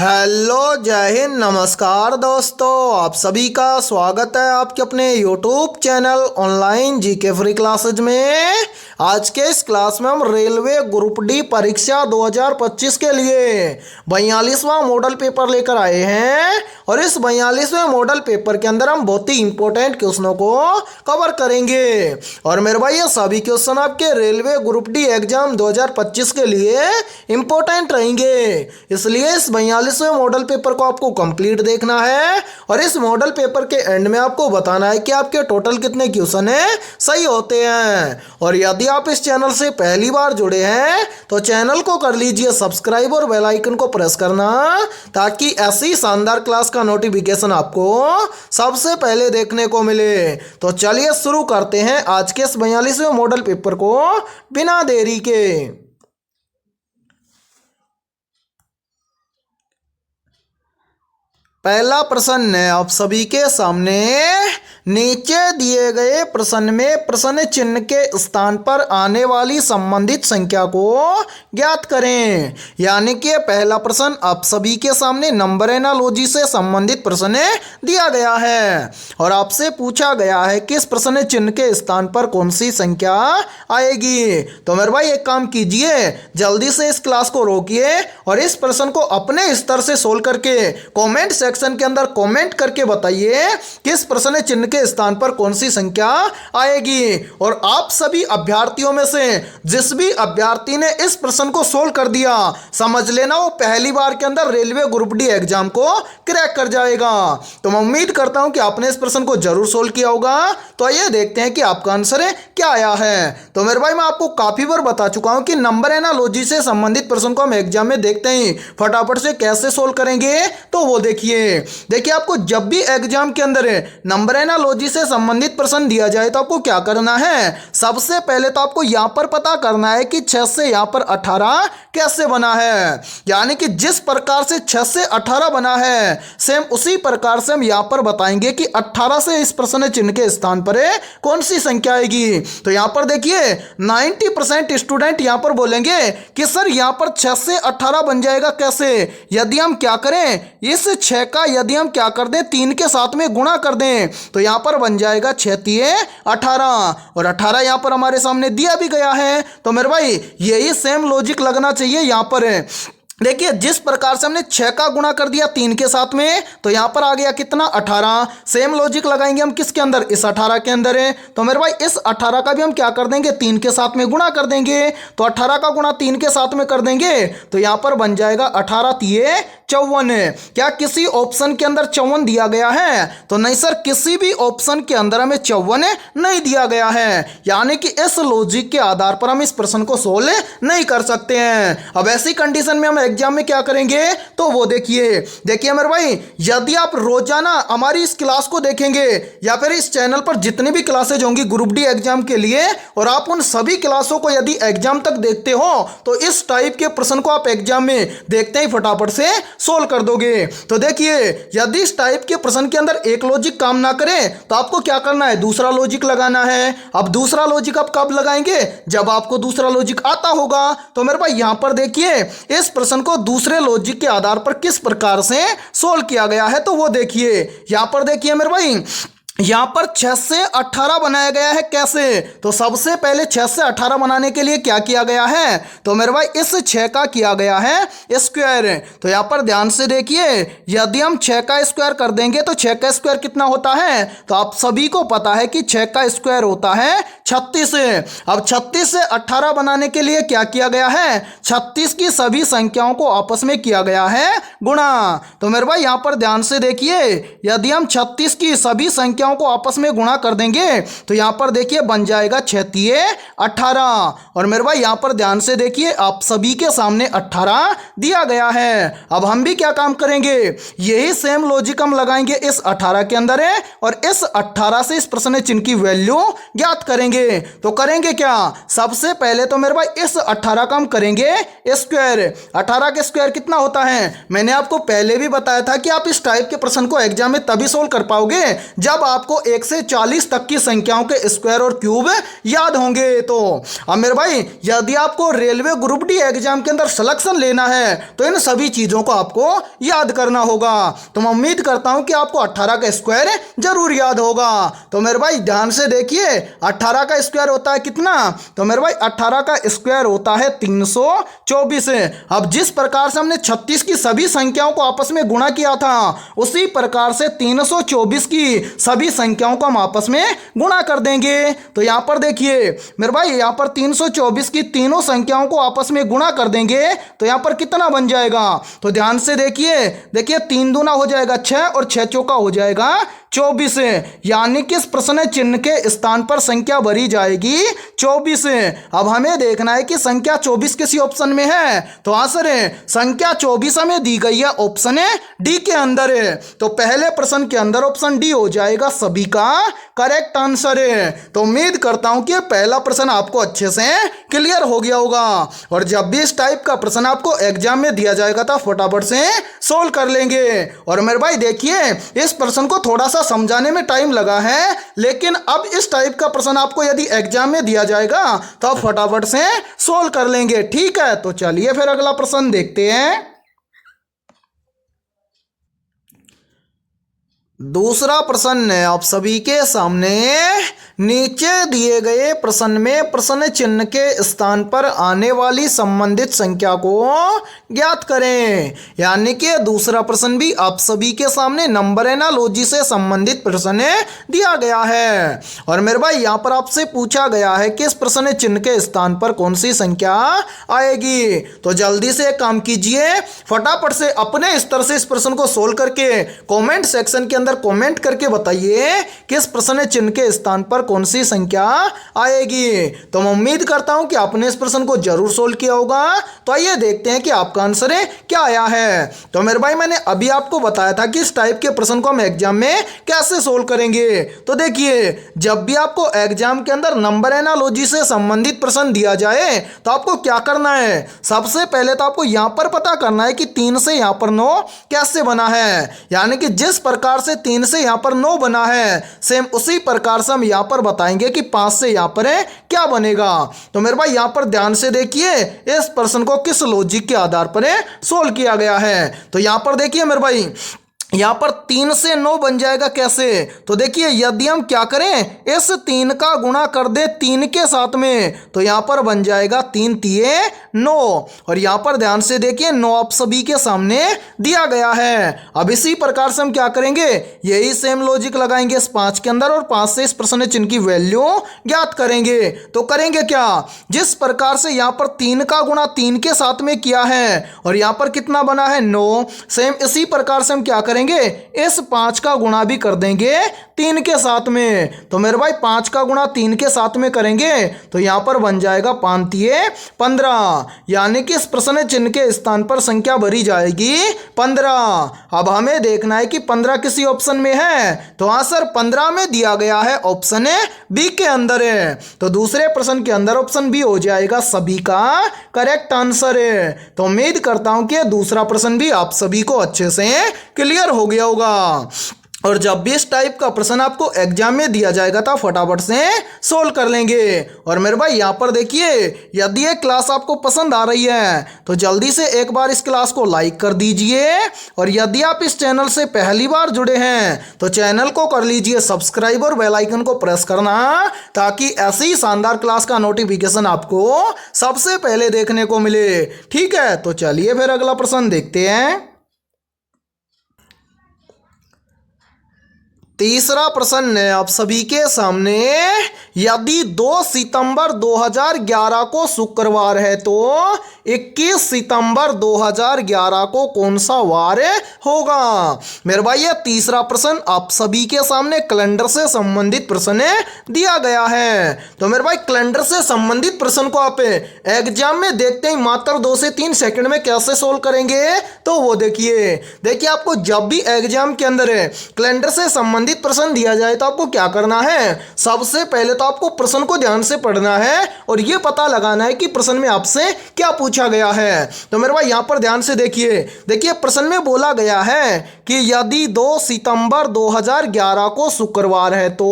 Hello जय हिंद नमस्कार दोस्तों, आप सभी का स्वागत है आपके अपने YouTube channel online GK free classes में। आज के इस क्लास में हम रेलवे ग्रुप डी परीक्षा 2025 के लिए 42वां मॉडल पेपर लेकर आए हैं और इस 42वें मॉडल पेपर के अंदर हम बहुत ही इंपॉर्टेंट क्वेश्चनों को कवर करेंगे। और मेरे भाई ये सभी क्वेश्चन आपके रेलवे ग्रुप डी एग्जाम 2025 के लिए इंपॉर्टेंट रहेंगे, इसलिए इस 42वें मॉडल पेपर को आपको कंप्लीट देखना है और इस मॉडल पेपर के एंड में आपको बताना है कि आपके टोटल कितने क्वेश्चन है सही होते हैं। और यदि आप इस चैनल से पहली बार जुड़े हैं तो चैनल को कर लीजिए सब्सक्राइब और बेल आइकन को प्रेस करना, ताकि ऐसी शानदार क्लास का नोटिफिकेशन आपको सबसे पहले देखने को मिले। तो चलिए शुरू करते हैं आज के इस 42वें मॉडल पेपर को बिना देरी के। पहला प्रश्न है आप सभी के सामने, नीचे दिए गए प्रश्न में प्रश्न चिन्ह के स्थान पर आने वाली संबंधित संख्या को ज्ञात करें। यानी कि पहला प्रश्न आप सभी के सामने नंबर एनालॉजी से संबंधित प्रश्न दिया गया है और आपसे पूछा गया है कि इस प्रश्न चिन्ह के स्थान पर कौन सी संख्या आएगी। तो मेरे भाई एक काम कीजिए, जल्दी से इस क्लास को रोकिए और इस प्रश्न को अपने स्तर से सोल्व करके कॉमेंट सेक्शन के अंदर कमेंट करके बताइए कि इस प्रश्न चिन्ह के स्थान पर कौन सी संख्या आएगी। और आप सभी अभ्यर्थियों में से जिस भी अभ्यर्थी ने इस प्रश्न को सोल्व कर दिया, समझ लेना वो पहली बार के अंदर रेलवे ग्रुप डी एग्जाम को क्रैक कर जाएगा। तो मैं उम्मीद करता हूं कि आपने इस प्रश्न को जरूर सोल्व किया होगा। तो आइए देखते हैं कि आपका आंसर क्या आया है। तो मेरे भाई मैं आपको काफी बार बता चुका हूं कि नंबर एनालॉजी से संबंधित प्रश्न को हम एग्जाम में देखते ही फटाफट से कैसे सोल्व करेंगे। तो वो देखिए आपको जब भी एग्जाम के अंदर नंबर एनालॉजी से संबंधित प्रश्न दिया जाए तो आपको क्या करना है, सबसे पहले तो आपको यहां पर पता करना है कि 6 से यहां पर 18 कैसे बना है। यानी कि जिस प्रकार से 6 से 18 बना है सेम उसी प्रकार से हम यहां पर बताएंगे कि 18 से इस प्रश्न चिन्ह के स्थान पर कौन सी संख्या आएगी। तो यहां पर देखिए 90% स्टूडेंट यहां पर बोलेंगे कि सर यहां पर 6 से 18 बन जाएगा कैसे। यदि हम क्या करें, इस 6 का यदि हम क्या कर दें 3 के साथ में गुणा कर दें तो यहां पर बन जाएगा 6 तिये 18 और 18 यहां पर हमारे सामने दिया भी गया है। तो मेरे भाई यही सेम लॉजिक लगना चाहिए यहां पर। देखिए जिस प्रकार से हमने 6 का गुणा कर दिया 3 के साथ में तो यहां पर आ गया कितना 18। सेम लॉजिक लगाएंगे हम किसके अंदर, इस 18 के अंदर है। तो मेरे भाई इस 18 का भी हम क्या कर देंगे 3 के साथ में गुणा कर देंगे। तो 18 का गुणा 3 के साथ में कर देंगे तो यहां पर बन जाएगा 18 तिये 54। क्या किसी ऑप्शन के अंदर 54 दिया गया है? तो नहीं सर, किसी भी ऑप्शन के अंदर हमें 54 नहीं दिया गया है। यानी कि इस लॉजिक के आधार पर हम इस प्रश्न को सोल्व नहीं कर सकते हैं। अब ऐसी कंडीशन में हम एग्जाम में क्या करेंगे, तो वो देखिए मेरे भाई, यदि आप रोजाना हमारी इस क्लास को देखेंगे या फिर इस चैनल पर जितनी भी क्लासेज होंगी ग्रुप डी एग्जाम के लिए और आप उन सभी क्लासों को यदि एग्जाम तक देखते हो तो इस टाइप के प्रश्न को आप एग्जाम में देखते ही फटाफट से सोल्व कर दोगे। तो देखिए यदि इस टाइप के प्रश्न के अंदर एक लॉजिक काम ना करे तो आपको क्या करना है, दूसरा लॉजिक लगाना है। अब दूसरा लॉजिक आप कब लगाएंगे, जब आपको दूसरा लॉजिक आता होगा। तो मेरे भाई यहां पर देखिए इस प्रश्न को दूसरे लॉजिक के आधार पर किस प्रकार से सोल्व किया गया है। तो वो देखिए यहां पर देखिए मेरे भाई, यहां पर 6 से 18 बनाया गया है कैसे। तो सबसे पहले 6 से 18 बनाने के लिए क्या किया गया है, तो मेरे भाई इस 6 का किया गया है स्क्वायर। तो यहां पर ध्यान से देखिए, यदि हम 6 का स्क्वायर कर देंगे तो 6 का स्क्वायर कितना होता है, तो आप सभी को पता है कि 6 का स्क्वायर होता है 36। अब 36 से 18 बनाने के लिए क्या किया गया है, 36 की सभी संख्याओं को आपस में किया गया है गुणा। तो मेरे भाई यहां पर ध्यान से देखिए, यदि हम 36 की सभी संख्याओं को आपस में गुणा कर देंगे तो यहां पर देखिए बन जाएगा 6 तिये 18। और मेरे भाई यहां पर ध्यान से देखिए, आप सभी के सामने 18 दिया गया है। अब हम भी क्या काम करेंगे, यही सेम लॉजिक हम लगाएंगे इस 18 के अंदर है और इस 18 से इस प्रश्न चिन्ह की वैल्यू ज्ञात करेंगे। तो करेंगे क्या, सबसे पहले तो मेरे भाई इस 18 का हम करेंगे स्क्वायर। 18 के स्क्वायर कितना होता है, मैंने आपको पहले भी बताया था कि आप इस टाइप के प्रश्न को एग्जाम में तभी सोल्व कर पाओगे जब आपको 1 से 40 तक की संख्याओं के स्क्वायर और क्यूब याद होंगे। तो अब मेरे भाई यदि आपको रेलवे ग्रुप डी एग्जाम के अंदर सिलेक्शन लेना है तो इन सभी चीजों को आपको याद करना होगा। तो मैं उम्मीद करता हूं कि आपको 18 का स्क्वायर जरूर याद होगा। तो मेरे भाई ध्यान से देखिए, 18 का स्क्वायर होता है कितना? तो मेरे भाई 18 का स्क्वायर होता है 324। अब जिस प्रकार से हमने 36 की सभी संख्याओं को आपस में गुणा किया था, उसी प्रकार से 324 की सभी संख्याओं को हम आपस में गुणा कर देंगे। तो यहां पर देखिए मेरे भाई, यहां पर 324 की तीनों संख्याओं को आपस में गुणा कर देंगे तो यहां पर कितना बन जाएगा? तो ध्यान से देखिए, 3 दूना हो जाएगा 6 और 6 चौका हो जाएगा 24। यानी कि इस प्रश्न चिन्ह के स्थान पर संख्या भरी जाएगी 24। अब हमें देखना है कि संख्या 24 किसी ऑप्शन में है। तो आंसर है संख्या 24 हमें दी गई है ऑप्शन डी के अंदर है। तो पहले प्रश्न के अंदर ऑप्शन डी हो जाएगा सभी का करेक्ट आंसर है। तो उम्मीद करता हूं कि पहला प्रश्न आपको अच्छे से क्लियर हो गया होगा। और जब भी इस टाइप का प्रश्न आपको एग्जाम में दिया जाएगा तो फटाफट से सोल्व कर लेंगे। और मेरे भाई देखिए, इस प्रश्न को थोड़ा सा समझाने में टाइम लगा है, लेकिन अब इस टाइप का प्रश्न आपको यदि एग्जाम में दिया जाएगा तो आप फटाफट से सोल्व कर लेंगे। ठीक है, तो चलिए फिर अगला प्रश्न देखते हैं। दूसरा प्रश्न है आप सभी के सामने। नीचे दिए गए प्रश्न में प्रश्न चिन्ह के स्थान पर आने वाली संबंधित संख्या को ज्ञात करें। यानी कि दूसरा प्रश्न भी आप सभी के सामने नंबर एनालॉजी से संबंधित प्रश्न दिया गया है। और मेरे भाई यहाँ पर आपसे पूछा गया है कि इस प्रश्न चिन्ह के स्थान पर कौन सी संख्या आएगी। तो जल्दी से काम कीजिए, फटाफट से अपने स्तर से इस प्रश्न को सोल्व करके कमेंट सेक्शन के अंदर कमेंट करके बताइए कि इस प्रश्न चिन्ह के स्थान पर कौन सी संख्या आएगी। तो मैं उम्मीद करता हूं कि आपने इस प्रश्न को जरूर सोल्व किया होगा। तो आइए देखते हैं कि आपका आंसर क्या आया है। तो मेरे भाई मैंने अभी आपको बताया था कि इस टाइप के प्रश्न को हम एग्जाम में कैसे सोल्व करेंगे। तो देखिए, जब भी आपको एग्जाम के अंदर नंबर एनालॉजी से संबंधित प्रश्न दिया जाए तो आपको क्या करना है? सबसे पहले तो आपको यहां पर पता करना है कि 3 से यहां पर 9 कैसे बना है। यानी कि जिस प्रकार से 3 से यहां पर 9 बना है, सेम उसी प्रकार से हम यहां पर बताएंगे कि 5 से यहां पर क्या बनेगा। तो मेरे भाई यहां पर ध्यान से देखिए, इस प्रश्न को किस लॉजिक के आधार पर सोल्व किया गया है। तो यहां पर देखिए मेरे भाई, यहां पर 3 से 9 बन जाएगा कैसे? तो देखिए, यदि हम क्या करें, इस 3 का गुणा कर दे 3 के साथ में, तो यहां पर बन जाएगा 3 तिये 9। और यहां पर ध्यान से देखिए, 9 आप सभी के सामने दिया गया है। अब इसी प्रकार से हम क्या करेंगे, यही सेम लॉजिक लगाएंगे इस 5 के अंदर और 5 से इस प्रश्न चिन्ह की वैल्यू ज्ञात करेंगे। तो करेंगे क्या, जिस प्रकार से यहां पर 3 का गुणा 3 के साथ में किया है और यहां पर कितना बना है 9, सेम इसी प्रकार से हम क्या करेंगे, इस 5 का गुणा भी कर देंगे 3 के साथ में। तो मेरे भाई 5 का गुणा 3 के साथ में करेंगे तो यहां पर बन जाएगा 5 तिये 15। यानी कि इस प्रश्न चिन्ह के स्थान पर संख्या भरी जाएगी 15। अब हमें देखना है कि 15 किसी ऑप्शन में है। तो आंसर 15 में दिया गया है ऑप्शन बी के अंदर है। तो दूसरे प्रश्न के अंदर ऑप्शन बी हो जाएगा सभी का करेक्ट आंसर है। तो उम्मीद करता हूं कि दूसरा प्रश्न भी आप सभी को अच्छे से क्लियर हो गया होगा। और जब भी इस टाइप का प्रश्न आपको एग्जाम में दिया जाएगा तो फटाफट से सोल्व कर लेंगे। और मेरे भाई यहाँ पर देखिए, यदि ये क्लास आपको पसंद आ रही है तो जल्दी से एक बार इस क्लास को लाइक कर दीजिए। और यदि आप इस चैनल से पहली बार जुड़े हैं तो चैनल को कर लीजिए सब्सक्राइब और बेल आइकन को प्रेस करना, ताकि ऐसी शानदार क्लास का नोटिफिकेशन आपको सबसे पहले देखने को मिले। ठीक है, तो चलिए फिर अगला प्रश्न देखते हैं। तीसरा प्रश्न है आप सभी के सामने। यदि 2 सितंबर 2011 को शुक्रवार है तो 21 सितंबर 2011 को कौन सा वार होगा? मेरे भाई ये तीसरा प्रश्न आप सभी के सामने कैलेंडर से संबंधित प्रश्न दिया गया है। तो मेरे भाई कैलेंडर से संबंधित प्रश्न को आप एग्जाम में देखते ही मात्र 2 से 3 सेकंड में कैसे सोल्व करेंगे, तो वो देखिए आपको जब भी एग्जाम के अंदर कैलेंडर से संबंधित संबंधित प्रश्न दिया जाए तो आपको क्या करना है, सबसे पहले तो आपको प्रश्न को ध्यान से पढ़ना है और ये पता लगाना है कि प्रश्न में आपसे क्या पूछा गया है। तो मेरे भाई यहाँ पर ध्यान से देखिए प्रश्न में बोला गया है कि यदि 2 सितंबर 2011 को शुक्रवार है तो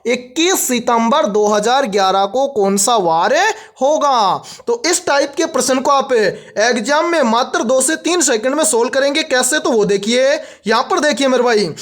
21 सितंबर 2011 को कौन सा वार होगा। तो इस टाइप के प्रश्न को आप एग्जाम में मात्र 2 से 3 सेकंड में सोल्व करेंगे। कैसे, तो वो देखिए यहाँ पर देखिए मेरे भाई,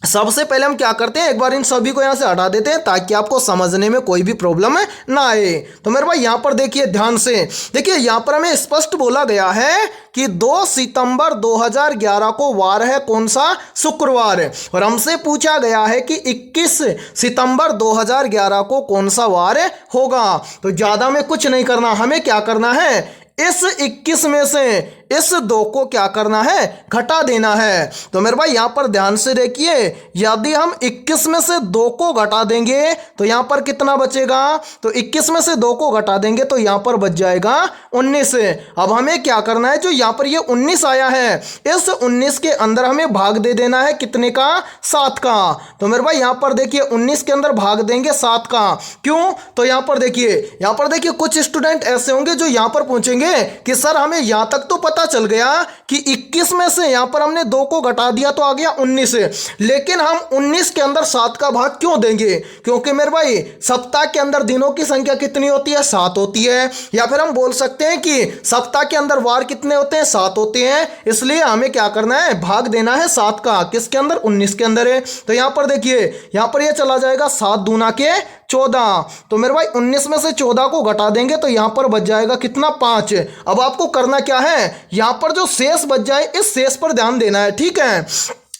सबसे पहले हम क्या करते हैं, एक बार इन सभी को यहाँ से हटा देते हैं ताकि आपको समझने में कोई भी प्रॉब्लम ना आए। तो मेरे भाई यहाँ पर देखिए ध्यान से, देखिए यहाँ पर हमें स्पष्ट बोला गया है कि 2 सितंबर 2011 को वार है कौन सा, शुक्रवार, और हमसे पूछा गया है कि 21 सितंबर 2011 को कौन सा वार होगा। तो ज़्यादा में कुछ नहीं करना, हमें क्या करना है, इस 21 में से इस 2 को क्या करना है, घटा देना है। तो मेरे भाई यहाँ पर ध्यान से देखिए, यदि हम 21 में से 2 को घटा देंगे तो यहाँ पर कितना बचेगा, तो 21 में से 2 को घटा देंगे तो यहाँ पर बच जाएगा 19। अब हमें क्या करना है, जो यहाँ पर ये 19 आया है इस 19 के अंदर हमें भाग दे देना है कितने का, 7 का। तो मेरे भाई यहाँ पर देखिए 19 के अंदर भाग देंगे 7 का, क्यों, तो यहाँ पर देखिए कुछ स्टूडेंट ऐसे होंगे जो यहाँ पर पूछेंगे कि सर हमें यहाँ तक तो पता चल गया कि 21 में से यहाँ पर हमने 2 को घटा दिया तो आ गया 19, लेकिन हम 19 के अंदर 7 का भाग क्यों देंगे, क्योंकि मेरे भाई सप्ताह के अंदर दिनों की संख्या कितनी होती है, 7 होती है, या फिर हम बोल सकते हैं कि सप्ताह के अंदर वार कितने होते हैं, 7 होते हैं, इसलिए हमें क्या करना है, भाग देना है 7 का, किसके अंदर, 19 के अंदर है। तो यहाँ पर देखिए, यहाँ पर यह चला जाएगा 7 दूना के 14, तो मेरे भाई 19 में से 14 को घटा देंगे तो यहाँ पर बच जाएगा कितना, 5। अब आपको करना क्या है, यहाँ पर जो शेष बच जाए इस शेष पर ध्यान देना है, ठीक है।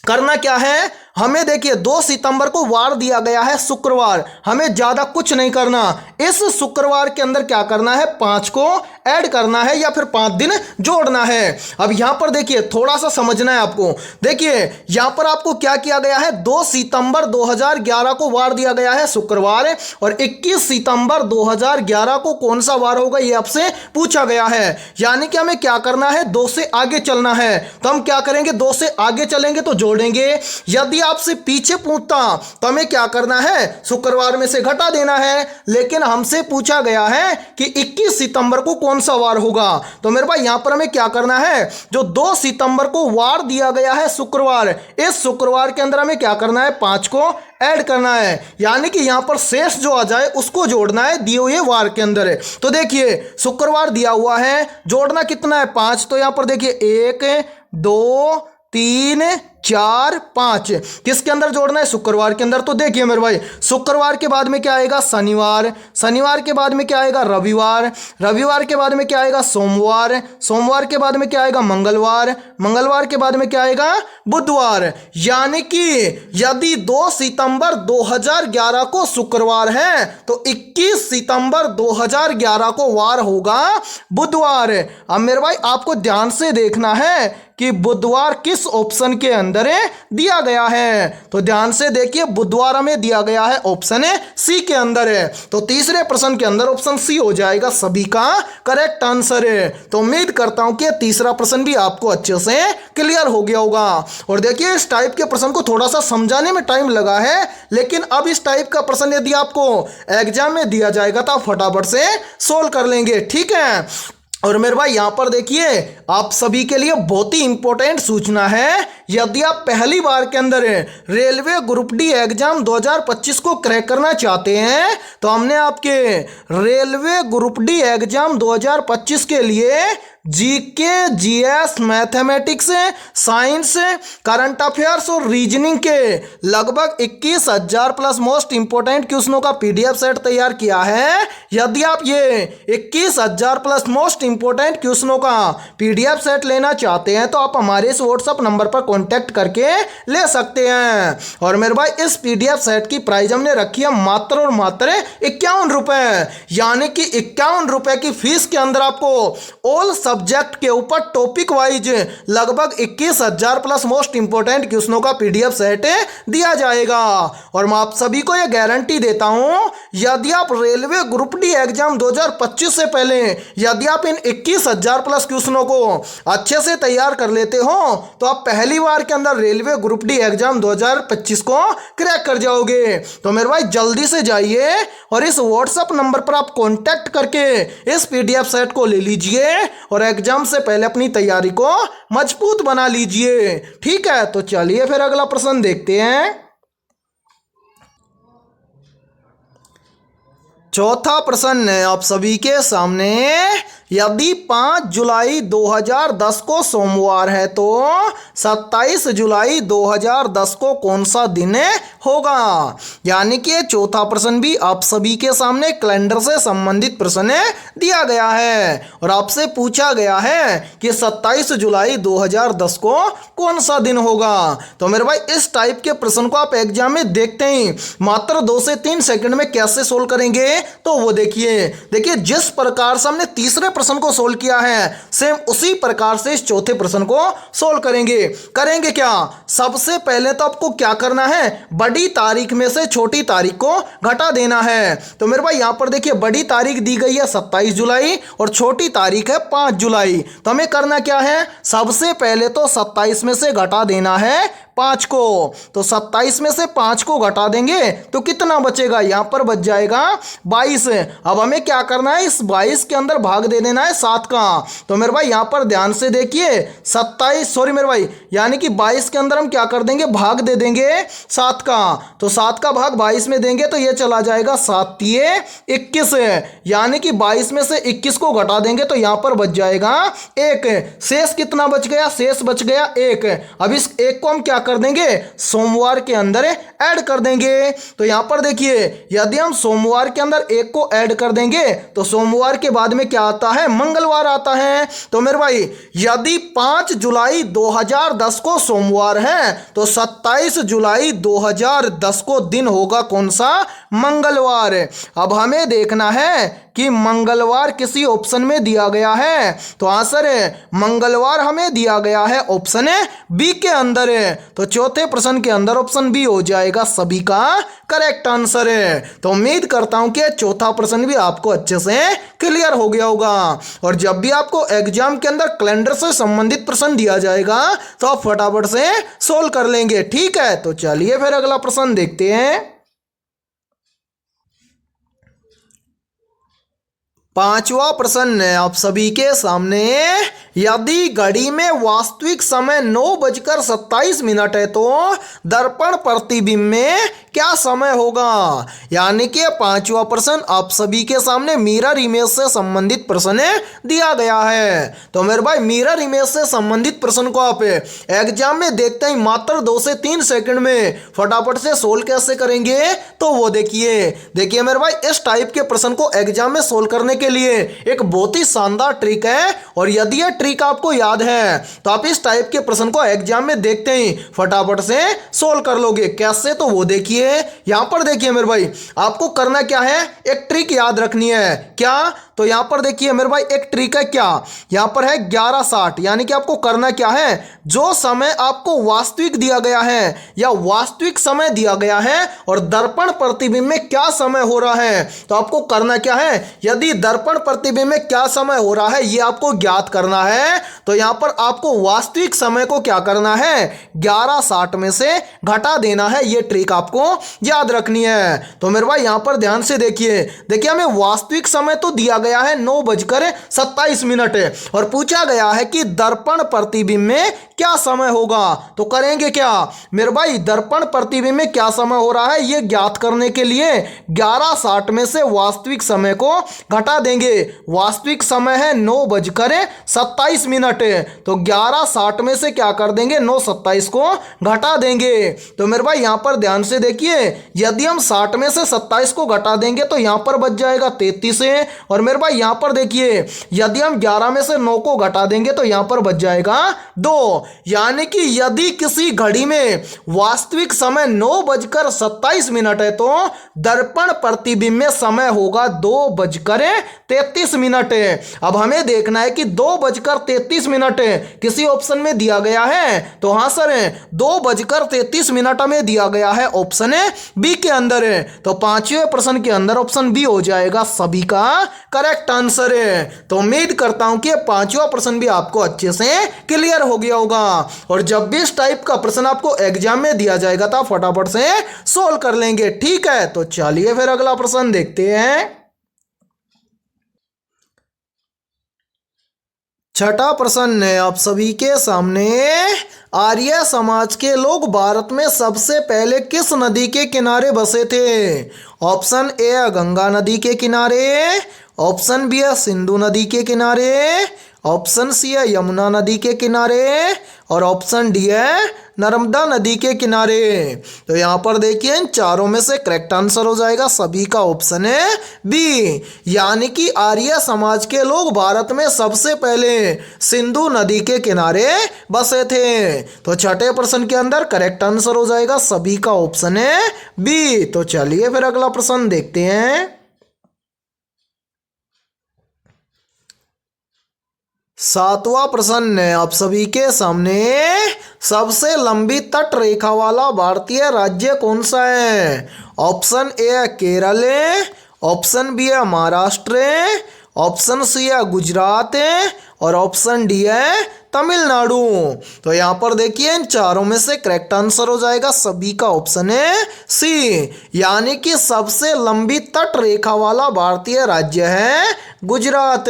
करना क्या है, हमें देखिए 2 सितंबर को वार दिया गया है शुक्रवार, हमें ज्यादा कुछ नहीं करना, इस शुक्रवार के अंदर क्या करना है, 5 को ऐड करना है या फिर 5 दिन जोड़ना है। अब यहां पर देखिए थोड़ा सा समझना है आपको, देखिए यहां पर आपको क्या किया गया है, 2 सितंबर 2011 को वार दिया गया है शुक्रवार, और 21 सितंबर 2011 को कौन सा वार होगा ये आपसे पूछा गया है, यानी कि हमें क्या करना है, 2 से आगे चलना है। तो हम क्या करेंगे, 2 से आगे चलेंगे तो जोड़ेंगे, यदि आपसे पीछे पूछता तो हमें क्या करना है, शुक्रवार में से घटा देना है, लेकिन हमसे पूछा गया है कि 21 सितंबर को कौन सा वार होगा। तो मेरे भाई यहां पर हमें क्या करना है, जो 2 सितंबर को वार दिया गया है शुक्रवार, इस शुक्रवार के अंदर हमें क्या करना है, 5 को ऐड करना है, यानी कि यहां पर शेष जो आ जाए उसको जोड़ना है दिए हुए वार के अंदर। तो देखिए शुक्रवार दिया हुआ है, जोड़ना कितना है, 5, तो यहां पर देखिए 1 2 3 4 5, किसके अंदर जोड़ना है, शुक्रवार के अंदर। तो देखिए मेरे भाई, शुक्रवार के बाद में क्या आएगा, शनिवार, शनिवार के बाद में क्या आएगा, रविवार, रविवार के बाद में क्या आएगा, सोमवार, सोमवार के बाद में क्या आएगा, मंगलवार, मंगलवार के बाद में क्या आएगा, बुधवार। यानी कि यदि 2 सितंबर 2011 को शुक्रवार है तो 21 सितंबर 2011 को वार होगा बुधवार। अब मेरे भाई आपको ध्यान से देखना है कि बुधवार किस ऑप्शन के अंदर दिया गया है, तो ध्यान से देखिए बुधवार हमें दिया गया है ऑप्शन सी के अंदर है, तो तीसरे प्रश्न के अंदर ऑप्शन सी हो जाएगा सभी का करेक्ट आंसर है। तो उम्मीद करता हूं कि तीसरा प्रश्न भी आपको अच्छे से क्लियर हो गया होगा। और देखिए इस टाइप के प्रश्न को थोड़ा सा समझाने में टाइम लगा है, लेकिन अब इस टाइप का प्रश्न यदि आपको एग्जाम में दिया जाएगा तो आप फटाफट से सोल्व कर लेंगे, ठीक है। और मेरे भाई यहाँ पर देखिए आप सभी के लिए बहुत ही इंपॉर्टेंट सूचना है, यदि आप पहली बार के अंदर रेलवे ग्रुप डी एग्जाम 2025 को क्रैक करना चाहते हैं तो हमने आपके रेलवे ग्रुप डी एग्जाम 2025 के लिए GK, GS, mathematics, science, current affairs और रीजनिंग के लगभग 21,000 प्लस मोस्ट इंपोर्टेंट क्वेश्चनों का पीडीएफ सेट तैयार किया है। यदि आप ये 21,000 प्लस मोस्ट इंपोर्टेंट क्वेश्चनों का पीडीएफ सेट लेना चाहते हैं तो आप हमारे इस व्हाट्सएप नंबर पर कांटेक्ट करके ले सकते हैं। और मेरे भाई इस पीडीएफ सेट की प्राइस हमने रखी है मात्र और मात्र 51 रुपए, यानी कि 51 रुपए की फीस के अंदर आपको ऑल सब्जेक्ट के ऊपर टॉपिक वाइज लगभग 21,000 प्लस मोस्ट इंपोर्टेंट क्वेश्चनों का पीडीएफ सेट दिया जाएगा। और मैं आप सभी को यह गारंटी देता हूं, यदि आप रेलवे ग्रुप डी एग्जाम 2025 से पहले यदि आप इन 21,000 प्लस क्वेश्चनों को अच्छे से तैयार कर लेते हो तो आप पहली बार के अंदर रेलवे ग्रुप डी एग्जाम 2025 को क्रैक कर जाओगे। तो मेरे भाई जल्दी से जाइए और इस व्हाट्सएप नंबर पर आप कांटेक्ट करके इस पीडीएफ सेट को ले लीजिए और एग्जाम से पहले अपनी तैयारी को मजबूत बना लीजिए। ठीक है, तो चलिए फिर अगला प्रश्न देखते हैं। चौथा प्रश्न है आप सभी के सामने, यदि 5 जुलाई 2010 को सोमवार है तो 27 जुलाई 2010 को कौन सा दिन होगा। यानी कि चौथा प्रश्न भी आप सभी के सामने कैलेंडर से संबंधित प्रश्न दिया गया है और आपसे पूछा गया है कि 27 जुलाई 2010 को कौन सा दिन होगा। तो मेरे भाई इस टाइप के प्रश्न को आप एग्जाम में देखते ही मात्र 2 से 3 सेकंड में कैसे सोल्व करेंगे, तो वो देखिए जिस प्रकार से हमने तीसरे प्रश्न को सोल्व किया है सेम उसी प्रकार से इस चौथे प्रश्न को सोल्व करेंगे क्या। सबसे पहले तो आपको क्या करना है, बड़ी तारीख में से छोटी तारीख को घटा देना है। तो मेरे भाई यहां पर देखिए बड़ी तारीख दी गई है 27 जुलाई और छोटी तारीख है 5 जुलाई। तो हमें करना क्या है, सबसे पहले तो 27 में से घटा देना है 5 को। तो 27 में से 5 को घटा देंगे तो कितना बचेगा, यहां पर बच जाएगा 22। अब हमें क्या करना है, इस 22 के अंदर भाग दे देना है 7 का। तो मेरे भाई यहां पर ध्यान से देखिए 27 सॉरी मेरे भाई यानी कि 22 के अंदर हम क्या कर देंगे, भाग दे देंगे 7 का। तो 7 का भाग 22 में देंगे तो ये चला जाएगा 7 तिये 21, यानी कि 22 में से 21 को घटा देंगे तो यहां पर बच जाएगा 1। शेष कितना बच गया, शेष बच गया 1। अब इस 1 को हम क्या कर देंगे, सोमवार के अंदर ऐड कर देंगे। तो यहां पर देखिए यदि हम सोमवार के अंदर 1 को ऐड कर देंगे तो सोमवार के बाद में क्या आता है, मंगलवार आता है। तो मेरे भाई यदि 5 जुलाई 2010 को सोमवार है तो 27 जुलाई 2010 को दिन होगा कौन सा, मंगलवार। अब हमें देखना है कि मंगलवार किसी ऑप्शन में दिया गया है, तो आंसर है मंगलवार हमें दिया गया है ऑप्शन बी के अंदर है। तो चौथे प्रश्न के अंदर ऑप्शन बी हो जाएगा सभी का करेक्ट आंसर है। तो उम्मीद करता हूं कि चौथा प्रश्न भी आपको अच्छे से क्लियर हो गया होगा। और जब भी आपको एग्जाम के अंदर कैलेंडर से संबंधित प्रश्न दिया जाएगा तो आप फटाफट से सोल्व कर लेंगे। ठीक है, तो चलिए फिर अगला प्रश्न देखते हैं। 5वां प्रश्न है आप सभी के सामने, यदि घड़ी में वास्तविक समय 9:27 है तो दर्पण प्रतिबिंब में क्या समय होगा। यानी कि 5वां प्रश्न आप सभी के सामने मिरर इमेज से संबंधित प्रश्न दिया गया है। तो मेरे भाई मिरर इमेज से संबंधित प्रश्न को आप एग्जाम में देखते ही मात्र 2 से 3 सेकंड में फटाफट से सोल्व कैसे करेंगे, तो वो देखिए मेरे भाई इस टाइप के प्रश्न को एग्जाम में सोल्व करने के लिए एक बहुत ही शानदार ट्रिक है। और यदि यह ट्रिक आपको याद है तो आप इस टाइप के प्रश्न को एग्जाम में देखते ही फटाफट से सोल्व कर लोगे। कैसे, तो वो देखिए यहां पर देखिए मेरे भाई आपको करना क्या है, एक ट्रिक याद रखनी है। क्या, तो यहां पर देखिए मेरे भाई एक ट्रिक है, क्या यहां पर है 11:60। यानी कि आपको करना क्या है, जो समय आपको वास्तविक दिया गया है या वास्तविक समय दिया गया है और दर्पण प्रतिबिंब में क्या समय हो रहा है, तो आपको करना क्या है, यदि दर्पण प्रतिबिंब में क्या समय हो रहा है ये आपको ज्ञात करना है। तो यहां पर आपको वास्तविक समय को क्या करना है, 11:60 में से घटा देना है। ये ट्रिक आपको याद रखनी है। तो मेरे भाई यहां पर ध्यान से देखिए हमें वास्तविक समय तो दिया गया है 9:27 और पूछा गया है कि दर्पण प्रतिबिंब में क्या समय होगा। तो करेंगे क्या मेरे भाई, दर्पण प्रतिबिंब में क्या समय हो रहा है ये ज्ञात करने के लिए 11:60 में से वास्तविक समय को घटा देंगे। वास्तविक समय है 9:27। तो 11:60 में से क्या कर देंगे, 9:27 को घटा देंगे। तो मेरे भाई यहां पर ध्यान से देखिए यदि हम 60 में से 27 को घटा देंगे तो यहां पर बच जाएगा 33 और मेरे भाई यहाँ पर देखिए, यदि हम 11 में से 9 को घटा देंगे तो यहाँ पर बच जाएगा 2। यानी कि यदि किसी घड़ी में वास्तविक समय 9:27 है तो दर्पण प्रतिबिंब में समय होगा 2:33। अब हमें देखना है कि 2:33 किसी ऑप्शन में दिया गया है, तो हाँ सर 2:33 में दिया गया है ऑप्शन बी के अंदर है, तो पांचवें प्रश्न के अंदर ऑप्शन बी हो जाएगा सभी का करेक्ट आंसर है। तो उम्मीद करता हूं कि पांचवा प्रश्न भी आपको अच्छे से क्लियर हो गया होगा, और जब भी इस टाइप का प्रश्न आपको एग्जाम में दिया जाएगा तो फटाफट से सोल्व कर लेंगे, ठीक है। तो चलिए फिर अगला प्रश्न देखते हैं। छठा प्रश्न है आप सभी के सामने, आर्य समाज के लोग भारत में सबसे पहले किस नदी के किनारे बसे थे? ऑप्शन ए है गंगा नदी के किनारे, ऑप्शन बी है सिंधु नदी के किनारे, ऑप्शन सी है यमुना नदी के किनारे, और ऑप्शन डी है नर्मदा नदी के किनारे। तो यहाँ पर देखिए इन चारों में से करेक्ट आंसर हो जाएगा सभी का ऑप्शन है बी, यानी कि आर्य समाज के लोग भारत में सबसे पहले सिंधु नदी के किनारे बसे थे। तो छठे प्रश्न के अंदर करेक्ट आंसर हो जाएगा सभी का ऑप्शन है बी। तो चलिए फिर अगला प्रश्न देखते हैं। सातवां प्रश्न है आप सभी के सामने, सबसे लंबी तट रेखा वाला भारतीय राज्य कौन सा है? ऑप्शन ए है केरल, ऑप्शन बी है महाराष्ट्र, ऑप्शन सी है गुजरात, और ऑप्शन डी है तमिलनाडु। तो यहाँ पर देखिए इन चारों में से करेक्ट आंसर हो जाएगा सभी का ऑप्शन है सी, यानी कि सबसे लंबी तट रेखा वाला भारतीय राज्य है गुजरात।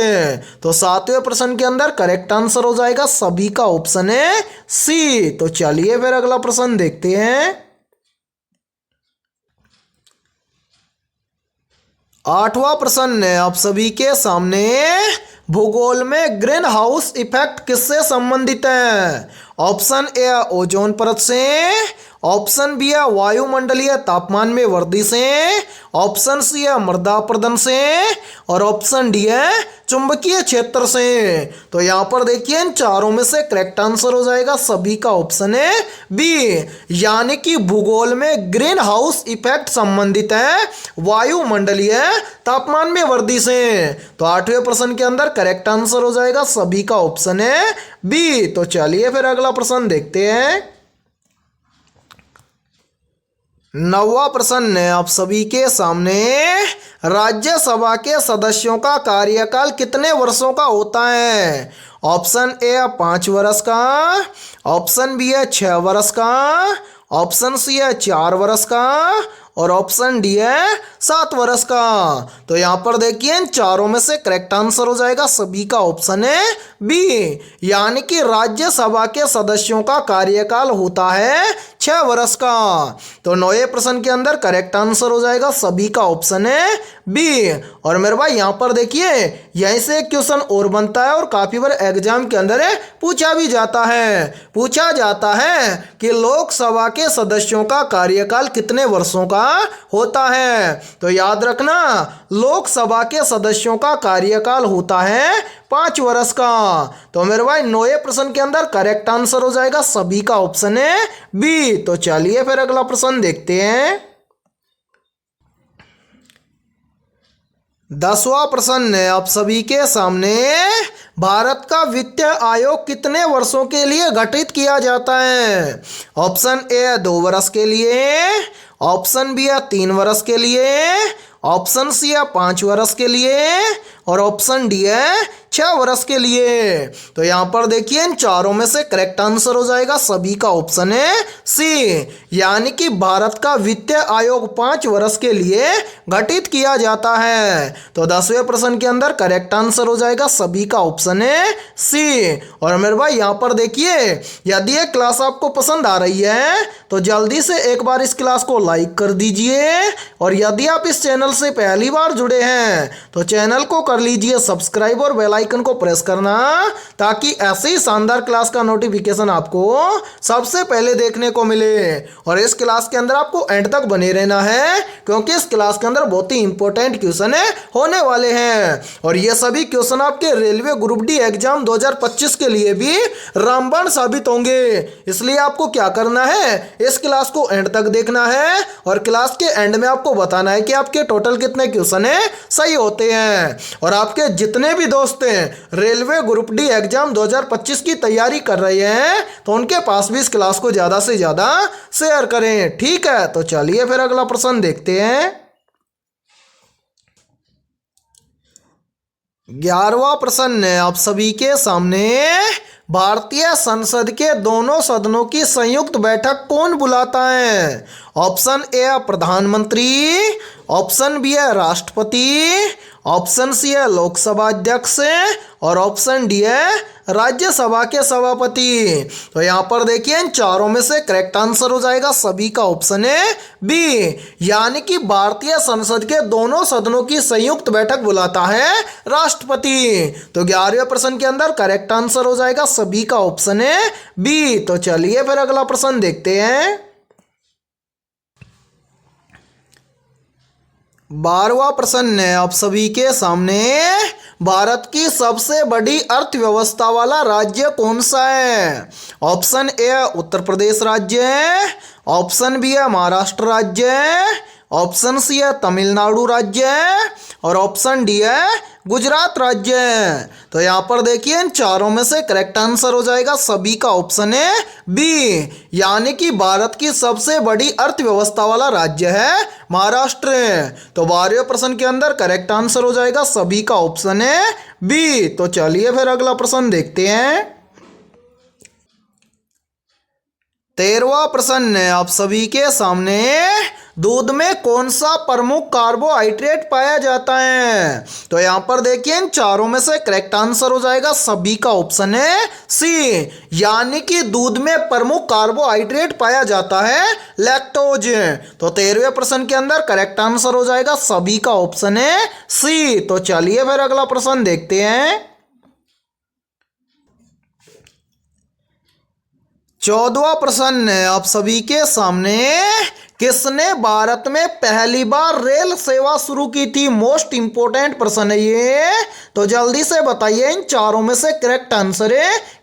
तो सातवें प्रश्न के अंदर करेक्ट आंसर हो जाएगा सभी का ऑप्शन है सी। तो चलिए फिर अगला प्रश्न देखते हैं। आठवां प्रश्न है आप सभी के सामने, भूगोल में ग्रीन हाउस इफेक्ट किससे संबंधित है? ऑप्शन ए है ओजोन परत से, ऑप्शन बी है वायुमंडलीय तापमान में वृद्धि से, ऑप्शन सी है मृदा अपरदन से, और ऑप्शन डी है चुंबकीय क्षेत्र से। तो यहाँ पर देखिए इन चारों में से करेक्ट आंसर हो जाएगा सभी का ऑप्शन है बी, यानी कि भूगोल में ग्रीन हाउस इफेक्ट संबंधित है वायुमंडलीय तापमान में वृद्धि से। तो आठवें प्रश्न के अंदर करेक्ट आंसर हो जाएगा सभी का ऑप्शन है बी। तो चलिए फिर अगला प्रश्न देखते हैं। नौवां प्रश्न है आप सभी के सामने, राज्यसभा के सदस्यों का कार्यकाल कितने वर्षों का होता है? ऑप्शन ए है 5 वर्ष का, ऑप्शन बी है 6 वर्ष का, ऑप्शन सी है 4 वर्ष का, और ऑप्शन डी है 7 वर्ष का। तो यहाँ पर देखिए इन चारों में से करेक्ट आंसर हो जाएगा सभी का ऑप्शन है बी, यानी कि राज्यसभा के सदस्यों का कार्यकाल होता है 6 वर्ष का। तो नौवें प्रश्न के अंदर करेक्ट आंसर हो जाएगा सभी का ऑप्शन है बी। और मेरे भाई यहाँ पर देखिए यहीं से एक क्वेश्चन और बनता है और काफी बार एग्जाम के अंदर पूछा भी जाता है, पूछा जाता है कि लोकसभा के सदस्यों का कार्यकाल कितने वर्षों का होता है? तो याद रखना लोकसभा के सदस्यों का कार्यकाल होता है 5 वर्ष का। तो मेरे भाई नौवें प्रश्न के अंदर करेक्ट आंसर हो जाएगा सभी का ऑप्शन है बी। तो चलिए फिर अगला प्रश्न देखते हैं। 10वां प्रश्न है आप सभी के सामने, भारत का वित्त आयोग कितने वर्षों के लिए गठित किया जाता है? ऑप्शन ए है 2 वर्ष के लिए, ऑप्शन बी है 3 वर्ष के लिए, ऑप्शन सी है 5 वर्ष के लिए, और ऑप्शन डी है 6 वर्ष के लिए। तो यहाँ पर देखिए इन चारों में से करेक्ट आंसर हो जाएगा सभी का ऑप्शन है सी, यानी कि भारत का वित्त आयोग 5 वर्ष के लिए गठित किया जाता है। तो 10वें प्रश्न के अंदर करेक्ट आंसर हो जाएगा सभी का ऑप्शन है सी। और मेरे भाई यहाँ पर देखिए यदि ये क्लास आपको पसंद आ रही है तो जल्दी से एक बार इस क्लास को लाइक कर दीजिए, और यदि आप इस चैनल से पहली बार जुड़े हैं तो चैनल को कर लीजिए सब्सक्राइब और बेल आइकन को प्रेस करना, ताकि ऐसे ही शानदार क्लास का नोटिफिकेशन आपको सबसे पहले देखने को मिले। और इस क्लास के अंदर आपको एंड तक बने रहना है, क्योंकि इस क्लास के अंदर बहुत ही इंपॉर्टेंट क्वेश्चन होने वाले हैं। और ये सभी क्वेश्चन आपके रेलवे ग्रुप डी एग्जाम 2025 के लिए भी रामबाण साबित होंगे। इसलिए आपको क्या करना है, इस क्लास को एंड तक देखना है और क्लास के एंड में आपको बताना है कि आपके टोटल कितने क्वेश्चन सही होते हैं। और आपके जितने भी दोस्त रेलवे ग्रुप डी एग्जाम 2025 की तैयारी कर रहे हैं, तो उनके पास भी इस क्लास को ज्यादा से ज्यादा शेयर करें। ठीक है, तो चलिए फिर अगला प्रश्न देखते हैं। 11वां प्रश्न है आप सभी के सामने। भारतीय संसद के दोनों सदनों की संयुक्त बैठक कौन बुलाता है? ऑप्शन ए प्रधानमंत्री, ऑप्शन बी है राष्ट्रपति, ऑप्शन सी है लोकसभा अध्यक्ष और ऑप्शन डी है राज्यसभा के सभापति। तो यहाँ पर देखिए इन चारों में से करेक्ट आंसर हो जाएगा सभी का ऑप्शन है बी, यानी कि भारतीय संसद के दोनों सदनों की संयुक्त बैठक बुलाता है राष्ट्रपति। तो 11वें प्रश्न के अंदर करेक्ट आंसर हो जाएगा सभी का ऑप्शन है बी। तो चलिए फिर अगला प्रश्न देखते हैं। 12वां प्रश्न है आप सभी के सामने। भारत की सबसे बड़ी अर्थव्यवस्था वाला राज्य कौन सा है? ऑप्शन ए उत्तर प्रदेश राज्य है, ऑप्शन बी है महाराष्ट्र राज्य है, ऑप्शन सी है तमिलनाडु राज्य है और ऑप्शन डी है गुजरात राज्य है। तो यहाँ पर देखिए इन चारों में से करेक्ट आंसर हो जाएगा सभी का ऑप्शन है बी, यानी कि भारत की सबसे बड़ी अर्थव्यवस्था वाला राज्य है महाराष्ट्र। तो 12वें प्रश्न के अंदर करेक्ट आंसर हो जाएगा सभी का ऑप्शन है बी। तो चलिए फिर अगला प्रश्न देखते हैं। 13वां प्रश्न है आप सभी के सामने। दूध में कौन सा प्रमुख कार्बोहाइड्रेट पाया जाता है? तो यहाँ पर देखिए इन चारों में से करेक्ट आंसर हो जाएगा सभी का ऑप्शन है सी, यानी कि दूध में प्रमुख कार्बोहाइड्रेट पाया जाता है लैक्टोज। तो 13वें प्रश्न के अंदर करेक्ट आंसर हो जाएगा सभी का ऑप्शन है सी। तो चलिए फिर अगला प्रश्न देखते हैं। 14वां प्रश्न है आप सभी के सामने। किसने भारत में पहली बार रेल सेवा शुरू की थी? मोस्ट इंपोर्टेंट प्रश्न है ये, तो जल्दी से बताइए इन चारों में से करेक्ट आंसर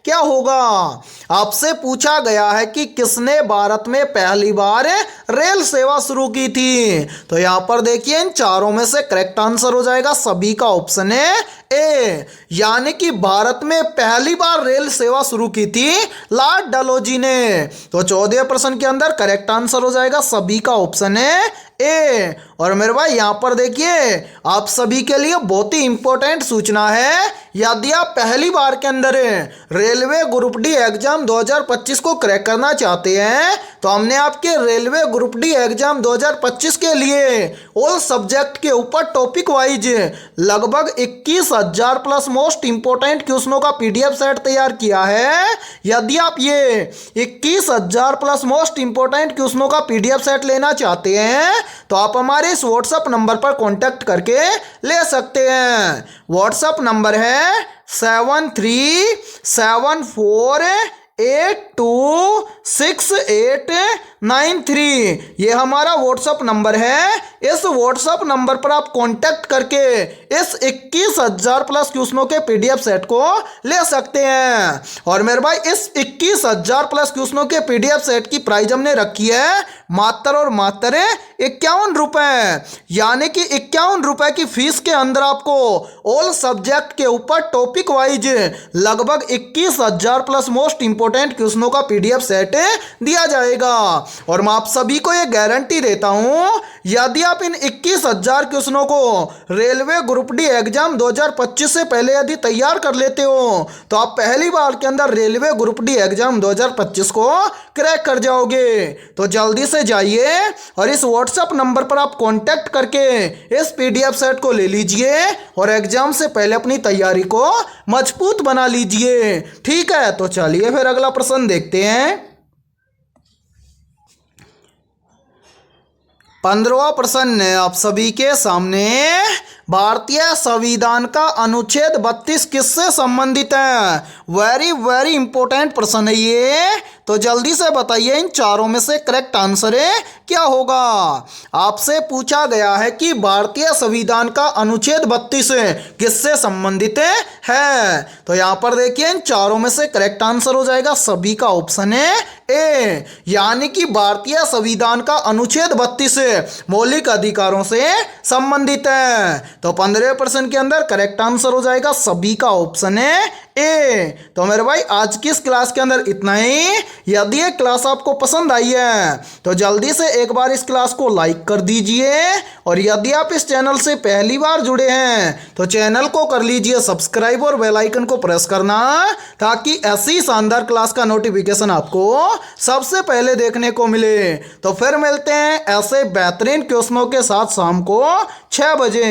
क्या होगा। आपसे पूछा गया है कि किसने भारत में पहली बार रेल सेवा शुरू की थी। तो यहां पर देखिए इन चारों में से करेक्ट आंसर हो जाएगा सभी का ऑप्शन है ए, यानी कि भारत में पहली बार रेल सेवा शुरू की थी लॉर्ड डलहौजी ने। तो 14वें प्रश्न के अंदर करेक्ट आंसर हो जाएगा सभी का ऑप्शन है ए। और मेरे भाई यहाँ पर देखिए आप सभी के लिए बहुत ही इंपॉर्टेंट सूचना है। यदि आप पहली बार के अंदर रेलवे ग्रुप डी एग्जाम 2025 को क्रैक करना चाहते हैं, तो हमने आपके रेलवे ग्रुप डी एग्जाम 2025 के लिए ऑल सब्जेक्ट के ऊपर टॉपिक वाइज लगभग 21,000 प्लस मोस्ट इंपॉर्टेंट क्वेश्चनों का पीडीएफ सेट तैयार किया है। यदि आप ये 21,000 प्लस मोस्ट इंपॉर्टेंट क्वेश्चनों का पीडीएफ सेट लेना चाहते हैं, तो आप हमारे इस व्हाट्सएप नंबर पर कांटेक्ट करके ले सकते हैं। व्हाट्सएप नंबर है 7374826893। ये हमारा व्हाट्सएप नंबर है। इस व्हाट्सएप नंबर पर आप कांटेक्ट करके इस 21,000 प्लस क्वेश्चनों के पीडीएफ सेट को ले सकते हैं। और मेरे भाई इस 21,000 प्लस क्वेश्चनों के पीडीएफ सेट की प्राइस हमने रखी है मात्र और मात्र 51 रुपए, यानी कि 51 रुपए की फीस के अंदर आपको ऑल सब्जेक्ट के ऊपर टॉपिक वाइज लगभग 21,000 प्लस मोस्ट इंपोर्टेंट क्वेश्चनों का पीडीएफ सेट दिया जाएगा। और मैं आप सभी को यह गारंटी देता हूं, यदि आप इन 21,000 क्वेश्चनों को रेलवे ग्रुप डी एग्जाम 2025 से पहले यदि तैयार कर लेते हो, तो आप पहली बार के अंदर रेलवे ग्रुप डी एग्जाम 2025 को क्रैक कर जाओगे। तो जल्दी से जाइए और इस व्हाट्सएप नंबर पर आप कांटेक्ट करके इस पीडीएफ सेट को ले लीजिए और एग्जाम से पहले अपनी तैयारी को मजबूत बना लीजिए। ठीक है, तो चलिए फिर अगला प्रश्न देखते हैं। 15वां प्रश्न है आप सभी के सामने। भारतीय संविधान का अनुच्छेद 32 किससे संबंधित है? वेरी वेरी इंपॉर्टेंट प्रश्न है ये, तो जल्दी से बताइए इन चारों में से करेक्ट आंसर है क्या होगा। आपसे पूछा गया है कि भारतीय संविधान का अनुच्छेद 32 किससे संबंधित है, तो यहाँ पर देखिए इन चारों में से करेक्ट आंसर हो जाएगा सभी का ऑप्शन है ए, यानी कि भारतीय संविधान का अनुच्छेद 32 मौलिक अधिकारों से संबंधित है। तो 15% के अंदर करेक्ट आंसर हो जाएगा सभी का ऑप्शन है ए। तो मेरे भाई आज की इस क्लास के अंदर इतना ही। यदि ये क्लास आपको पसंद आई है तो जल्दी से एक बार इस क्लास को लाइक कर दीजिए, और यदि आप इस चैनल से पहली बार जुड़े हैं तो चैनल को कर लीजिए सब्सक्राइब और बेल आइकन को प्रेस करना, ताकि ऐसी शानदार क्लास का नोटिफिकेशन आपको सबसे पहले देखने को मिले। तो फिर मिलते हैं ऐसे बेहतरीन क्वेश्चनों के साथ शाम को 6 बजे।